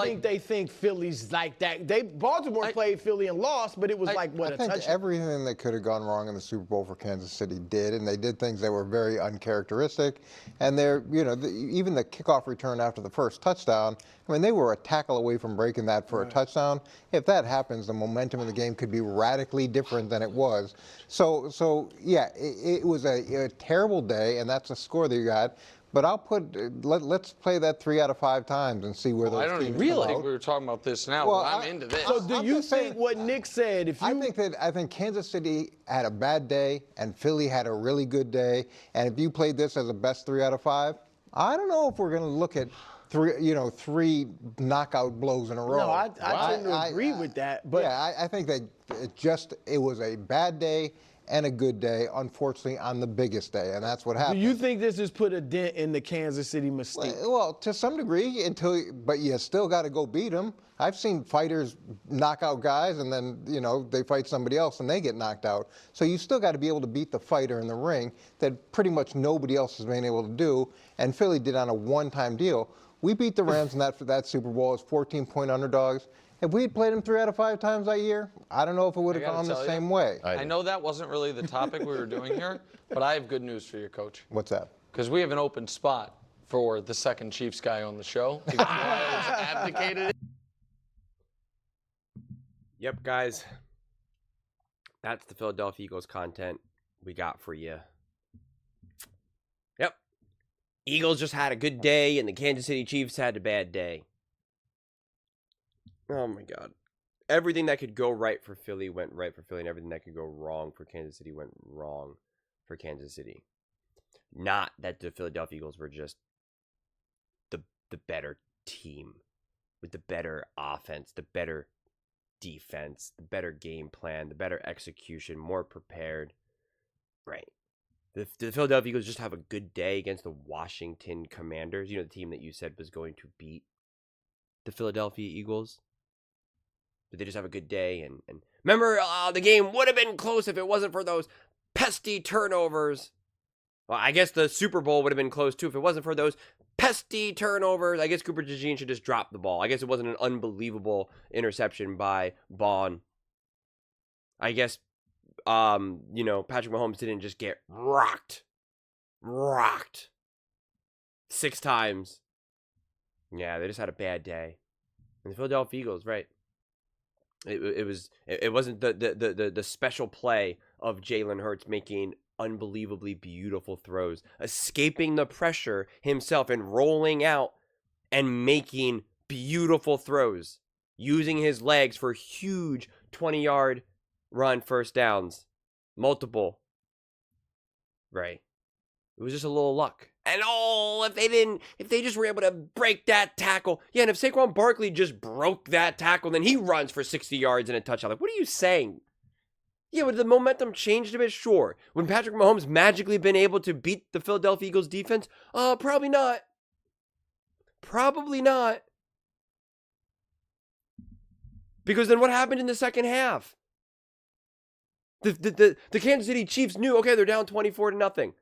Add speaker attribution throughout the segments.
Speaker 1: I think they think Philly's like that. Baltimore played Philly and lost, but it was like what
Speaker 2: I
Speaker 1: a
Speaker 2: think
Speaker 1: touchdown.
Speaker 2: everything that could have gone wrong in the Super Bowl for Kansas City did, and they did things that were very uncharacteristic. And they're, even the kickoff return after the first touchdown, I mean, they were a tackle away from breaking that for a touchdown. If that happens, the momentum of the game could be radically different than it was. So yeah, it was a terrible day, and that's a score that you got. But I'll let's play that 3 out of 5 times and see where those teams come out.
Speaker 3: I don't even think we were talking about this now,
Speaker 2: Well,
Speaker 3: but I'm into this.
Speaker 1: So do you think what Nick said? I
Speaker 2: think Kansas City had a bad day and Philly had a really good day. And if you played this as a best 3 out of 5, I don't know if we're going to look at three knockout blows in a row.
Speaker 1: No, I tend to agree with that. But
Speaker 2: yeah, I think that it was a bad day and a good day, unfortunately, on the biggest day, and that's what happened.
Speaker 1: Do you think this has put a dent in the Kansas City mystique?
Speaker 2: Well, to some degree, but you still got to go beat them. I've seen fighters knock out guys, and then they fight somebody else and they get knocked out. So you still got to be able to beat the fighter in the ring that pretty much nobody else has been able to do. And Philly did on a one-time deal. We beat the Rams in that Super Bowl as 14-point underdogs. If we had played them 3 out of 5 times that year, I don't know if it would have gone the same way.
Speaker 3: I know that wasn't really the topic we were doing here, but I have good news for you, Coach.
Speaker 2: What's that?
Speaker 3: Because we have an open spot for the second Chiefs guy on the show. Because Myers abdicated it.
Speaker 4: Yep, guys. That's the Philadelphia Eagles content we got for you. Yep. Eagles just had a good day, and the Kansas City Chiefs had a bad day. Oh, my God. Everything that could go right for Philly went right for Philly, and everything that could go wrong for Kansas City went wrong for Kansas City. Not that the Philadelphia Eagles were just the better team with the better offense, the better defense, the better game plan, the better execution, more prepared. Right. The Philadelphia Eagles just have a good day against the Washington Commanders, the team that you said was going to beat the Philadelphia Eagles. But they just have a good day. And remember, the game would have been close if it wasn't for those pesky turnovers. Well, I guess the Super Bowl would have been close, too, if it wasn't for those pesky turnovers. I guess Cooper DeJean should just drop the ball. I guess it wasn't an unbelievable interception by Bond. I guess, Patrick Mahomes didn't just get rocked 6 times. Yeah, they just had a bad day. And the Philadelphia Eagles, right. It wasn't the special play of Jalen Hurts making unbelievably beautiful throws, escaping the pressure himself and rolling out and making beautiful throws, using his legs for huge 20-yard run first downs, multiple. Right. It was just a little luck. And if they just were able to break that tackle. Yeah, and if Saquon Barkley just broke that tackle, then he runs for 60 yards and a touchdown. Like, what are you saying? Yeah, would the momentum changed a bit? Sure. Would Patrick Mahomes magically been able to beat the Philadelphia Eagles defense? Probably not. Probably not. Because then what happened in the second half? The Kansas City Chiefs knew, okay, they're down 24-0.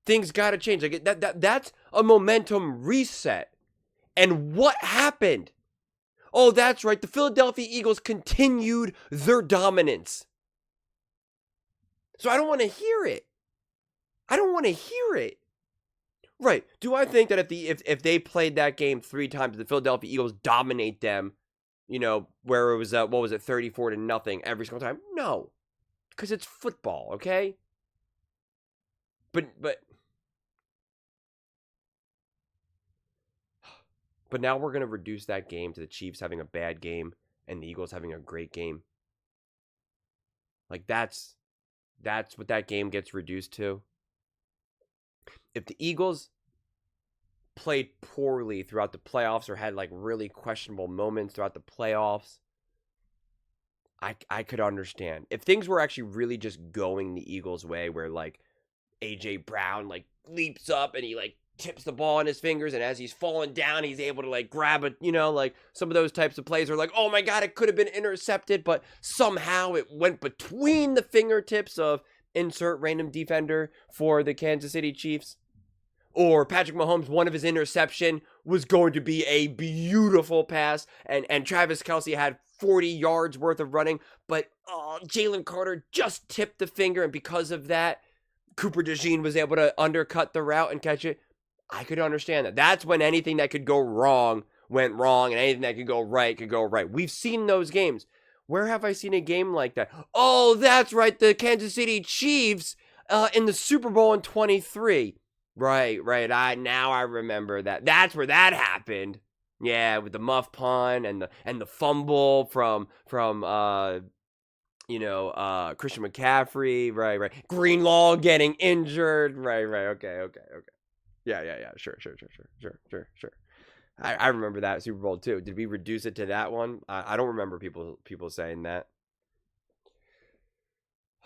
Speaker 4: Things got to change. Like that's a momentum reset. And what happened? Oh, that's right. The Philadelphia Eagles continued their dominance. So I don't want to hear it. Right. Do I think that if they played that game 3 times, the Philadelphia Eagles dominate them, where it was 34-0 every single time? No. Because it's football, okay? But now we're going to reduce that game to the Chiefs having a bad game and the Eagles having a great game. Like, that's what that game gets reduced to. If the Eagles played poorly throughout the playoffs or had, really questionable moments throughout the playoffs, I could understand. If things were actually really just going the Eagles' way, where, A.J. Brown, leaps up and he, tips the ball in his fingers, and as he's falling down, he's able to grab it, some of those types of plays are oh my God, it could have been intercepted, but somehow it went between the fingertips of insert random defender for the Kansas City Chiefs. Or Patrick Mahomes, one of his interception was going to be a beautiful pass, and Travis Kelce had 40 yards worth of running, but Jalen Carter just tipped the finger, and because of that, Cooper DeJean was able to undercut the route and catch it. I could understand that. That's when anything that could go wrong went wrong, and anything that could go right. We've seen those games. Where have I seen a game like that? Oh, that's right, the Kansas City Chiefs in the Super Bowl in 23. Right. Now I remember that. That's where that happened. Yeah, with the muff punt and the fumble from Christian McCaffrey. Right. Greenlaw getting injured. Right. Okay. Yeah. Sure. I remember that Super Bowl too. Did we reduce it to that one? I don't remember people saying that.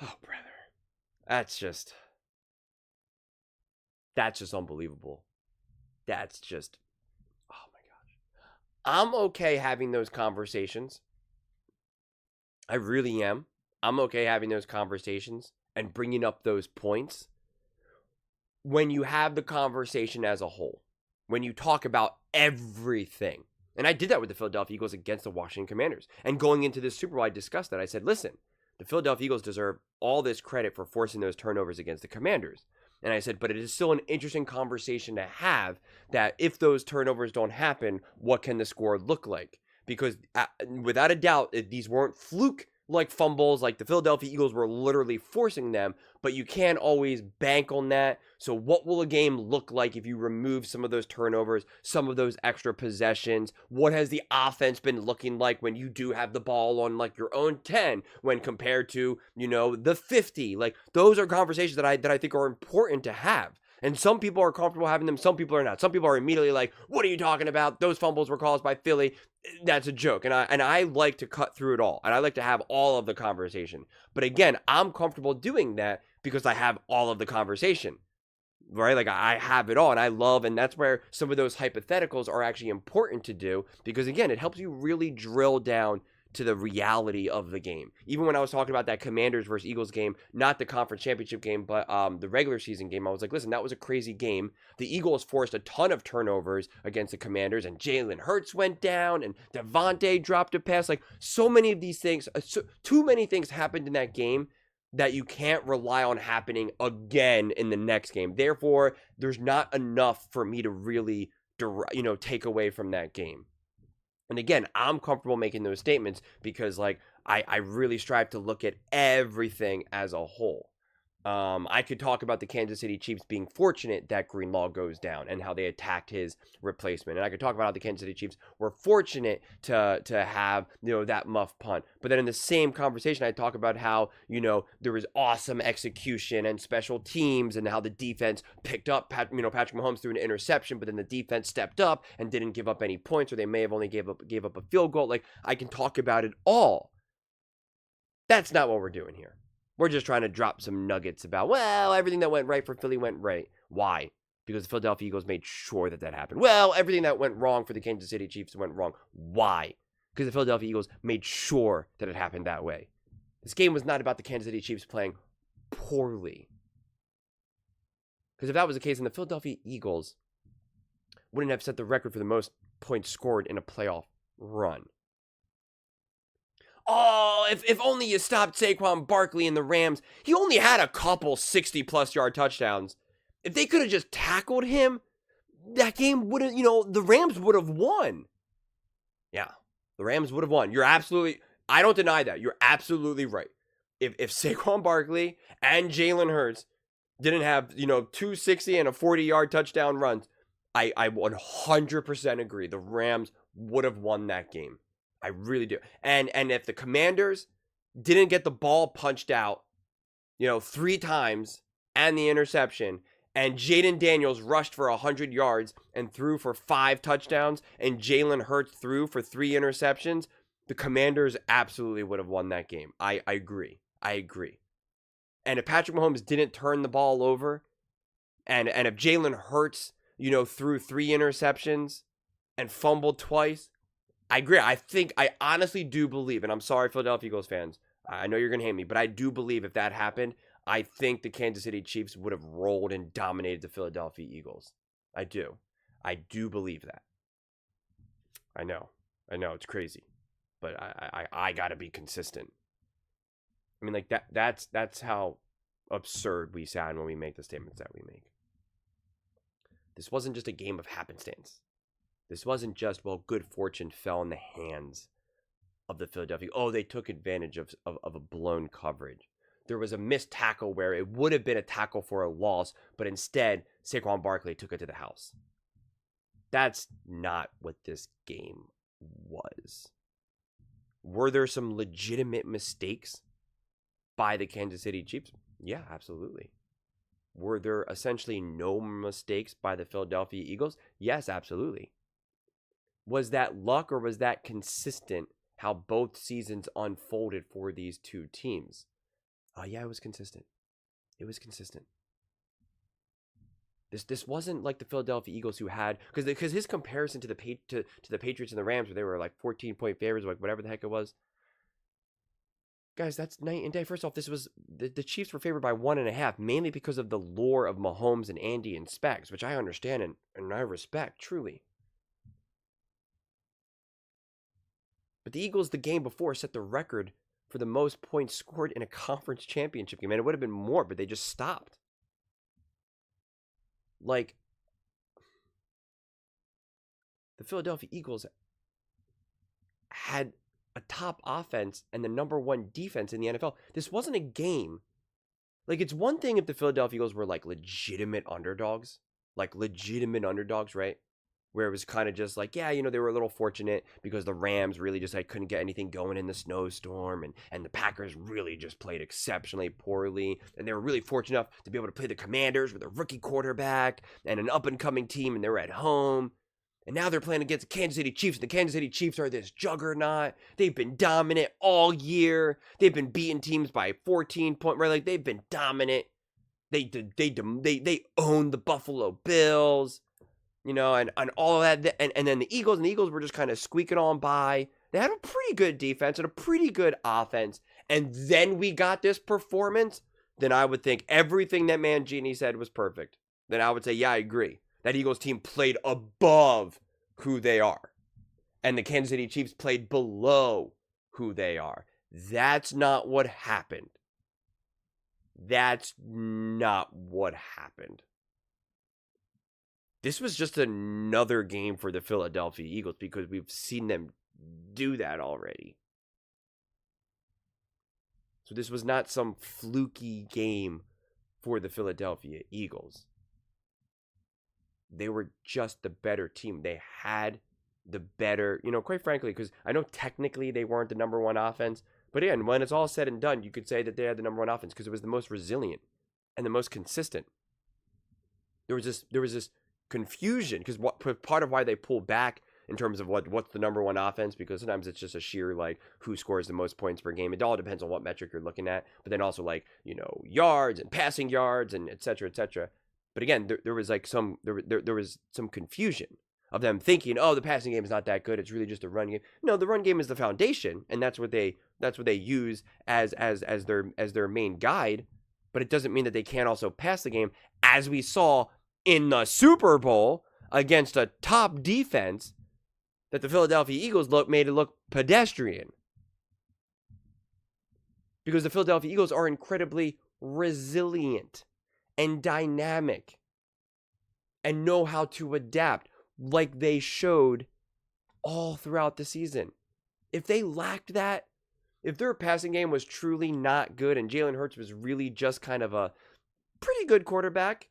Speaker 4: Oh, brother. That's just unbelievable. That's just, oh my gosh. I'm okay having those conversations. I really am. I'm okay having those conversations and bringing up those points when you have the conversation as a whole, when you talk about everything. And I did that with the Philadelphia Eagles against the Washington Commanders. And going into this Super Bowl, I discussed that. I said, listen, the Philadelphia Eagles deserve all this credit for forcing those turnovers against the Commanders. And I said, but it is still an interesting conversation to have that if those turnovers don't happen, what can the score look like? Because without a doubt, these weren't fluke-like fumbles, like the Philadelphia Eagles were literally forcing them, but you can't always bank on that. So what will a game look like if you remove some of those turnovers, some of those extra possessions? What has the offense been looking like when you do have the ball on like your own 10 when compared to, the 50? Like those are conversations that I think are important to have. And some people are comfortable having them, some people are not. Some people are immediately like, what are you talking about? Those fumbles were caused by Philly. That's a joke. And I like to cut through it all. And I like to have all of the conversation. But again, I'm comfortable doing that because I have all of the conversation. Right? Like I have it all, and I love, and that's where some of those hypotheticals are actually important to do, because again, it helps you really drill down to the reality of the game. Even when I was talking about that Commanders versus Eagles game, not the conference championship game, but the regular season game, I was like, listen, that was a crazy game. The Eagles forced a ton of turnovers against the Commanders, and Jalen Hurts went down, and Devontae dropped a pass. Like so many of these things, too many things happened in that game that you can't rely on happening again in the next game. Therefore, there's not enough for me to really, take away from that game. And again, I'm comfortable making those statements because, I really strive to look at everything as a whole. I could talk about the Kansas City Chiefs being fortunate that Greenlaw goes down and how they attacked his replacement. And I could talk about how the Kansas City Chiefs were fortunate to have, that muff punt. But then in the same conversation, I talk about how, there was awesome execution and special teams and how the defense picked up, Patrick Mahomes threw an interception, but then the defense stepped up and didn't give up any points, or they may have only gave up a field goal. Like, I can talk about it all. That's not what we're doing here. We're just trying to drop some nuggets about, well, everything that went right for Philly went right. Why? Because the Philadelphia Eagles made sure that happened. Well, everything that went wrong for the Kansas City Chiefs went wrong. Why? Because the Philadelphia Eagles made sure that it happened that way. This game was not about the Kansas City Chiefs playing poorly. Because if that was the case, then the Philadelphia Eagles wouldn't have set the record for the most points scored in a playoff run. Oh, if only you stopped Saquon Barkley and the Rams. He only had a couple 60-plus yard touchdowns. If they could have just tackled him, that game would have, the Rams would have won. Yeah, the Rams would have won. I don't deny that. You're absolutely right. If Saquon Barkley and Jalen Hurts didn't have, 260 and a 40-yard touchdown runs, I 100% agree. The Rams would have won that game. I really do. And if the Commanders didn't get the ball punched out, 3 times and the interception, and Jaden Daniels rushed for 100 yards and threw for 5 touchdowns, and Jalen Hurts threw for 3 interceptions, the Commanders absolutely would have won that game. I agree. And if Patrick Mahomes didn't turn the ball over, and if Jalen Hurts, threw 3 interceptions and fumbled twice, I agree. I honestly do believe, and I'm sorry, Philadelphia Eagles fans, I know you're going to hate me, but I do believe if that happened, I think the Kansas City Chiefs would have rolled and dominated the Philadelphia Eagles. I do. I do believe that. I know. It's crazy, but I gotta be consistent. I mean, like that's how absurd we sound when we make the statements that we make. This wasn't just a game of happenstance. This wasn't just, well, good fortune fell in the hands of the Philadelphia. Oh, they took advantage of a blown coverage. There was a missed tackle where it would have been a tackle for a loss, but instead, Saquon Barkley took it to the house. That's not what this game was. Were there some legitimate mistakes by the Kansas City Chiefs? Yeah, absolutely. Were there essentially no mistakes by the Philadelphia Eagles? Yes, absolutely. Was that luck or was that consistent how both seasons unfolded for these two teams? Yeah, it was consistent. It was consistent. This wasn't like the Philadelphia Eagles who had, because his comparison to the Patriots and the Rams, where they were like 14-point favorites, like whatever the heck it was. Guys, that's night and day. First off, this was the Chiefs were favored by 1.5, mainly because of the lore of Mahomes and Andy and Specs, which I understand and I respect truly. But the Eagles, the game before, set the record for the most points scored in a conference championship game, and it would have been more, but they just stopped. Like, the Philadelphia Eagles had a top offense and the number one defense in the NFL. This wasn't a game. Like, it's one thing if the Philadelphia Eagles were like legitimate underdogs, right? Where it was kind of just like, yeah, they were a little fortunate because the Rams really just couldn't get anything going in the snowstorm, and the Packers really just played exceptionally poorly, and they were really fortunate enough to be able to play the Commanders with a rookie quarterback and an up-and-coming team, and they were at home. And now they're playing against the Kansas City Chiefs. And the Kansas City Chiefs are this juggernaut. They've been dominant all year. They've been beating teams by 14 points. Right? Like, they've been dominant. They own the Buffalo Bills. And all of that. And then the Eagles were just kind of squeaking on by. They had a pretty good defense and a pretty good offense. And then we got this performance. Then I would think everything that Mangini said was perfect. Then I would say, yeah, I agree. That Eagles team played above who they are. And the Kansas City Chiefs played below who they are. That's not what happened. That's not what happened. This was just another game for the Philadelphia Eagles because we've seen them do that already. So this was not some fluky game for the Philadelphia Eagles. They were just the better team. They had the better, quite frankly, because I know technically they weren't the number one offense. But again, when it's all said and done, you could say that they had the number one offense because it was the most resilient and the most consistent. There was this confusion because part of why they pulled back in terms of what's the number one offense, because sometimes it's just a sheer who scores the most points per game. It all depends on what metric you're looking at, but then also yards and passing yards and et cetera, et cetera. But again, there was there was some confusion of them thinking, oh, the passing game is not that good. It's really just a run game. No, the run game is the foundation, and that's what they use as their main guide. But it doesn't mean that they can't also pass the game, as we saw in the Super Bowl against a top defense that the Philadelphia Eagles made it look pedestrian. Because the Philadelphia Eagles are incredibly resilient and dynamic and know how to adapt like they showed all throughout the season. If they lacked that, if their passing game was truly not good and Jalen Hurts was really just kind of a pretty good quarterback,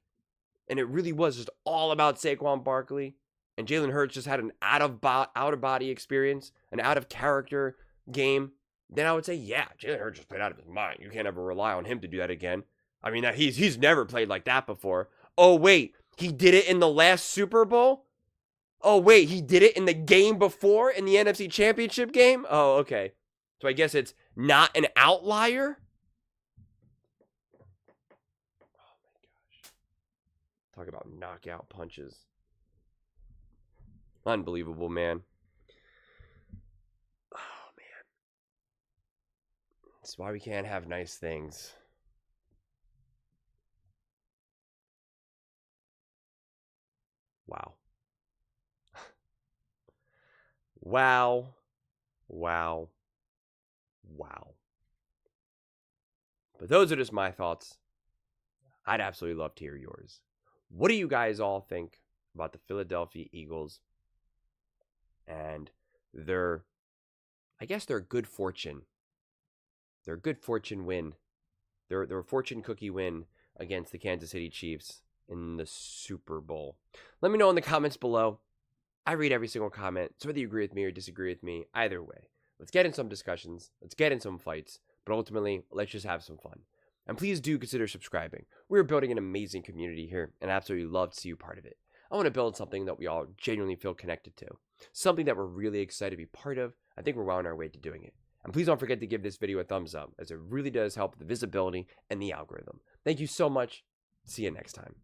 Speaker 4: and it really was just all about Saquon Barkley, and Jalen Hurts just had an out-of-body experience, an out-of-character game, then I would say, yeah, Jalen Hurts just played out of his mind. You can't ever rely on him to do that again. I mean, he's never played like that before. Oh, wait, he did it in the last Super Bowl? Oh, wait, he did it in the game before, in the NFC Championship game? Oh, okay. So I guess it's not an outlier? Oh, my gosh. Talk about knockout punches. Unbelievable, man. Oh, man. That's why we can't have nice things. Wow. Wow. Wow. But those are just my thoughts. I'd absolutely love to hear yours. What do you guys all think about the Philadelphia Eagles and their, I guess, their good fortune? Their good fortune win. Their fortune cookie win against the Kansas City Chiefs in the Super Bowl. Let me know in the comments below. I read every single comment, so whether you agree with me or disagree with me, either way, let's get in some discussions, let's get in some fights, but ultimately, let's just have some fun. And please do consider subscribing. We're building an amazing community here, and I absolutely love to see you part of it. I want to build something that we all genuinely feel connected to, something that we're really excited to be part of. I think we're well on our way to doing it. And please don't forget to give this video a thumbs up, as it really does help the visibility and the algorithm. Thank you so much. See you next time.